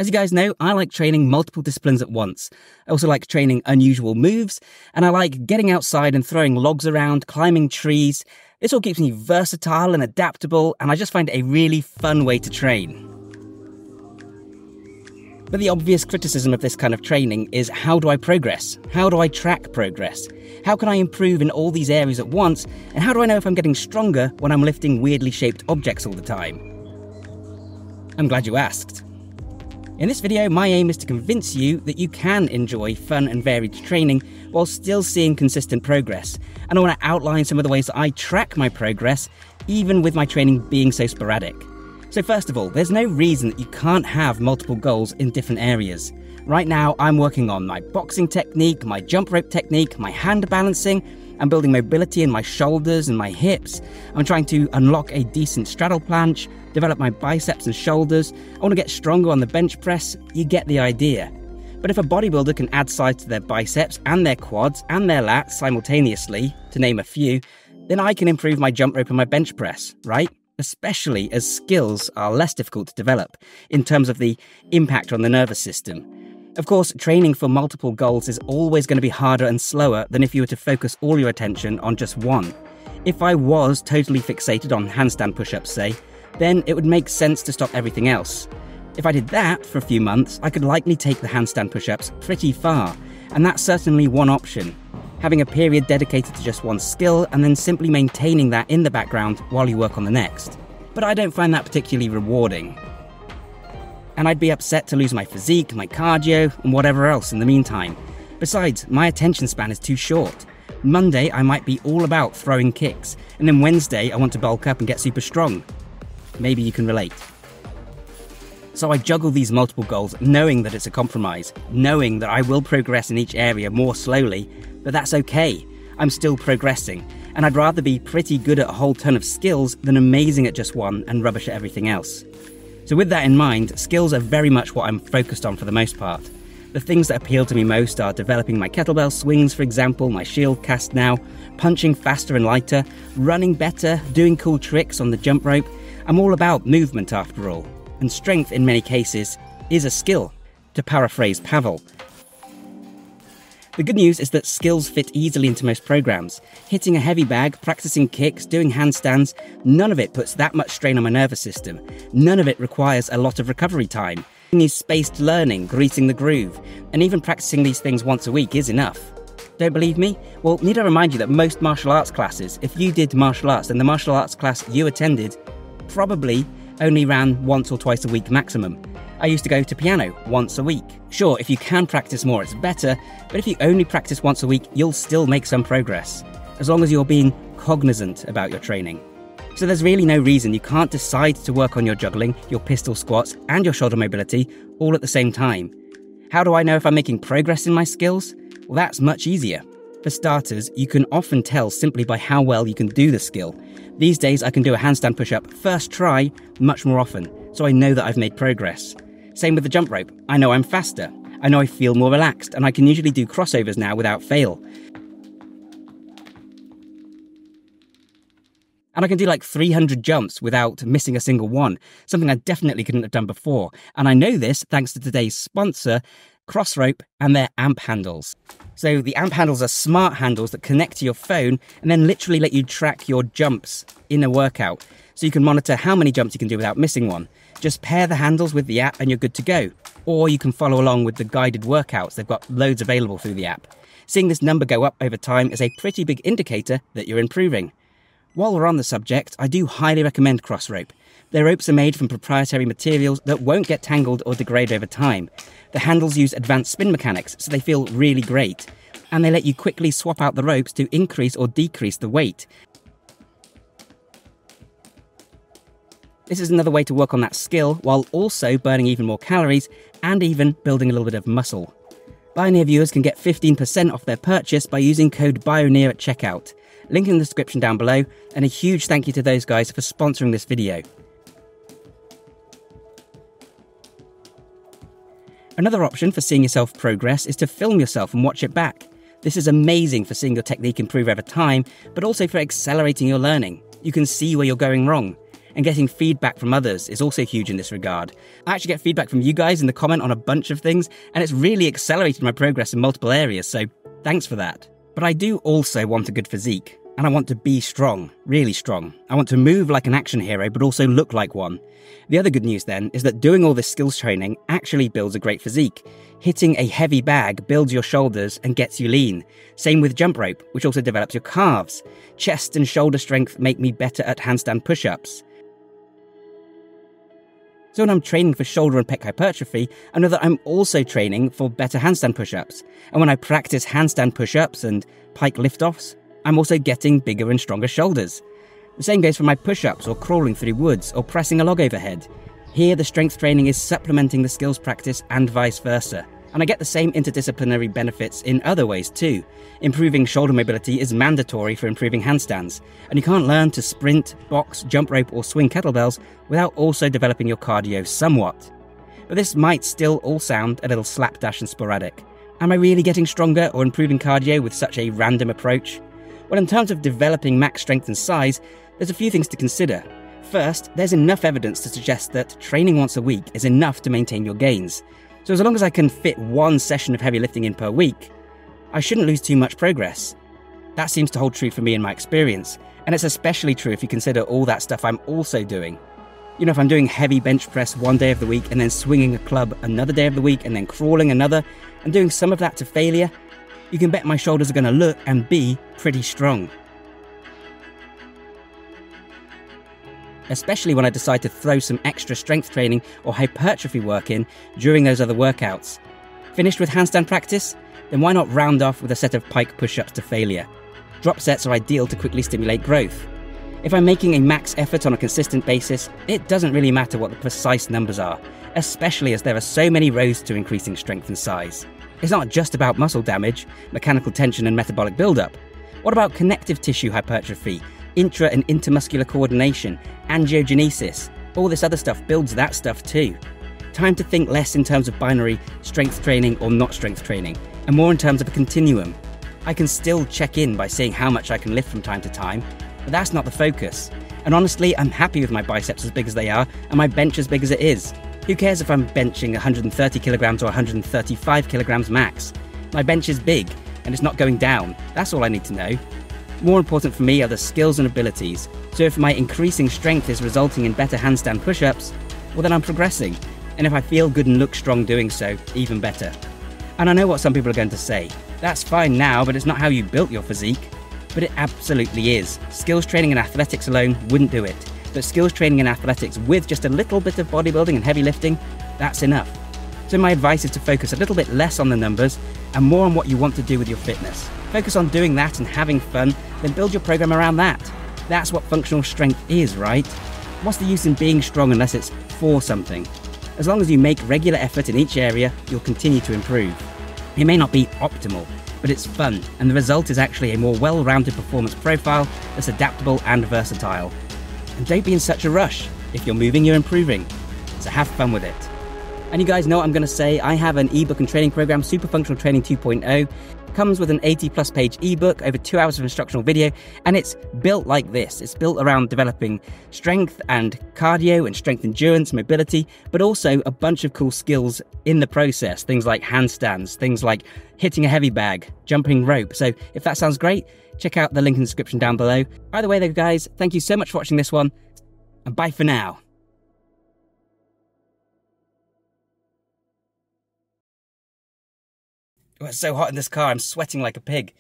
As you guys know, I like training multiple disciplines at once. I also like training unusual moves, and I like getting outside and throwing logs around, climbing trees. This all keeps me versatile and adaptable, and I just find it a really fun way to train. But the obvious criticism of this kind of training is, how do I progress? How do I track progress? How can I improve in all these areas at once? And how do I know if I'm getting stronger when I'm lifting weirdly shaped objects all the time? I'm glad you asked. In this video, my aim is to convince you that you can enjoy fun and varied training while still seeing consistent progress. And I want to outline some of the ways that I track my progress, even with my training being so sporadic. So first of all, there's no reason that you can't have multiple goals in different areas. Right now, I'm working on my boxing technique, my jump rope technique, my hand balancing. I'm building mobility in my shoulders and my hips. I'm trying to unlock a decent straddle planche, develop my biceps and shoulders. I want to get stronger on the bench press. You get the idea. But if a bodybuilder can add size to their biceps and their quads and their lats simultaneously, to name a few, then I can improve my jump rope and my bench press, right? Especially as skills are less difficult to develop in terms of the impact on the nervous system. Of course, training for multiple goals is always going to be harder and slower than if you were to focus all your attention on just one. If I was totally fixated on handstand push-ups, say, then it would make sense to stop everything else. If I did that for a few months, I could likely take the handstand push-ups pretty far, and that's certainly one option. Having a period dedicated to just one skill and then simply maintaining that in the background while you work on the next. But I don't find that particularly rewarding. And I'd be upset to lose my physique, my cardio, and whatever else in the meantime. Besides, my attention span is too short. Monday, I might be all about throwing kicks, and then Wednesday, I want to bulk up and get super strong. Maybe you can relate. So I juggle these multiple goals, knowing that it's a compromise, knowing that I will progress in each area more slowly, but that's okay. I'm still progressing, and I'd rather be pretty good at a whole ton of skills than amazing at just one and rubbish at everything else. So with that in mind, skills are very much what I'm focused on for the most part. The things that appeal to me most are developing my kettlebell swings, for example, my shield cast now, punching faster and lighter, running better, doing cool tricks on the jump rope. I'm all about movement after all, and strength in many cases is a skill, to paraphrase Pavel. The good news is that skills fit easily into most programs. Hitting a heavy bag, practicing kicks, doing handstands, none of it puts that much strain on my nervous system. None of it requires a lot of recovery time. It needs spaced learning, greasing the groove, and even practicing these things once a week is enough. Don't believe me? Well, need I remind you that most martial arts classes, if you did martial arts, then the martial arts class you attended probably only ran once or twice a week maximum. I used to go to piano once a week. Sure, if you can practice more, it's better, but if you only practice once a week, you'll still make some progress, as long as you're being cognizant about your training. So there's really no reason you can't decide to work on your juggling, your pistol squats, and your shoulder mobility all at the same time. How do I know if I'm making progress in my skills? Well, that's much easier. For starters, you can often tell simply by how well you can do the skill. These days, I can do a handstand push-up first try much more often, so I know that I've made progress. Same with the jump rope. I know I'm faster. I know I feel more relaxed, and I can usually do crossovers now without fail. And I can do like 300 jumps without missing a single one, something I definitely couldn't have done before. And I know this thanks to today's sponsor, Crossrope, and their amp handles. So the amp handles are smart handles that connect to your phone and then literally let you track your jumps in a workout. So you can monitor how many jumps you can do without missing one. Just pair the handles with the app and you're good to go. Or you can follow along with the guided workouts. They've got loads available through the app. Seeing this number go up over time is a pretty big indicator that you're improving. While we're on the subject, I do highly recommend Crossrope. Their ropes are made from proprietary materials that won't get tangled or degrade over time. The handles use advanced spin mechanics, so they feel really great. And they let you quickly swap out the ropes to increase or decrease the weight. This is another way to work on that skill while also burning even more calories and even building a little bit of muscle. Bioneer viewers can get 15% off their purchase by using code BIONEER at checkout. Link in the description down below, and a huge thank you to those guys for sponsoring this video. Another option for seeing yourself progress is to film yourself and watch it back. This is amazing for seeing your technique improve over time, but also for accelerating your learning. You can see where you're going wrong. and getting feedback from others is also huge in this regard. I actually get feedback from you guys in the comment on a bunch of things, and it's really accelerated my progress in multiple areas, so thanks for that. But I do also want a good physique, and I want to be strong, really strong. I want to move like an action hero, but also look like one. The other good news then is that doing all this skills training actually builds a great physique. Hitting a heavy bag builds your shoulders and gets you lean. Same with jump rope, which also develops your calves. Chest and shoulder strength make me better at handstand push-ups. So when I'm training for shoulder and pec hypertrophy, I know that I'm also training for better handstand push-ups. And when I practice handstand push-ups and pike lift-offs, I'm also getting bigger and stronger shoulders. The same goes for my push-ups or crawling through woods or pressing a log overhead. Here the strength training is supplementing the skills practice and vice versa. And I get the same interdisciplinary benefits in other ways too. Improving shoulder mobility is mandatory for improving handstands, and you can't learn to sprint, box, jump rope or swing kettlebells without also developing your cardio somewhat. But this might still all sound a little slapdash and sporadic. Am I really getting stronger or improving cardio with such a random approach? Well, in terms of developing max strength and size, there's a few things to consider. First, there's enough evidence to suggest that training once a week is enough to maintain your gains. So as long as I can fit one session of heavy lifting in per week, I shouldn't lose too much progress. That seems to hold true for me in my experience, and it's especially true if you consider all that stuff I'm also doing. You know, if I'm doing heavy bench press one day of the week and then swinging a club another day of the week and then crawling another, and doing some of that to failure, you can bet my shoulders are going to look and be pretty strong. Especially when I decide to throw some extra strength training or hypertrophy work in during those other workouts. Finished with handstand practice? Then why not round off with a set of pike push-ups to failure? Drop sets are ideal to quickly stimulate growth. If I'm making a max effort on a consistent basis, it doesn't really matter what the precise numbers are, especially as there are so many roads to increasing strength and size. It's not just about muscle damage, mechanical tension and metabolic buildup. What about connective tissue hypertrophy, intra and intermuscular coordination, angiogenesis? All this other stuff builds that stuff too. Time to think less in terms of binary strength training or not strength training, and more in terms of a continuum. I can still check in by seeing how much I can lift from time to time, but that's not the focus. And honestly, I'm happy with my biceps as big as they are and my bench as big as it is. Who cares if I'm benching 130 kilograms or 135 kilograms max? My bench is big and it's not going down. That's all I need to know. More important for me are the skills and abilities. So if my increasing strength is resulting in better handstand push-ups, well then I'm progressing. And if I feel good and look strong doing so, even better. And I know what some people are going to say. That's fine now, but it's not how you built your physique. But it absolutely is. Skills training and athletics alone wouldn't do it. But skills training and athletics with just a little bit of bodybuilding and heavy lifting, that's enough. So my advice is to focus a little bit less on the numbers and more on what you want to do with your fitness. Focus on doing that and having fun, then build your program around that. That's what functional strength is, right? What's the use in being strong unless it's for something? As long as you make regular effort in each area, you'll continue to improve. It may not be optimal, but it's fun, and the result is actually a more well-rounded performance profile that's adaptable and versatile. And don't be in such a rush. If you're moving, you're improving. So have fun with it. And you guys know what I'm going to say. I have an ebook and training program, Super Functional Training 2.0. Comes with an 80+ page ebook, over 2 hours of instructional video, and it's built like this. It's built around developing strength and cardio and strength endurance, mobility, but also a bunch of cool skills in the process. Things like handstands, things like hitting a heavy bag, jumping rope. So if that sounds great, check out the link in the description down below. Either way though, guys, thank you so much for watching this one, and bye for now. Oh, it's so hot in this car, I'm sweating like a pig.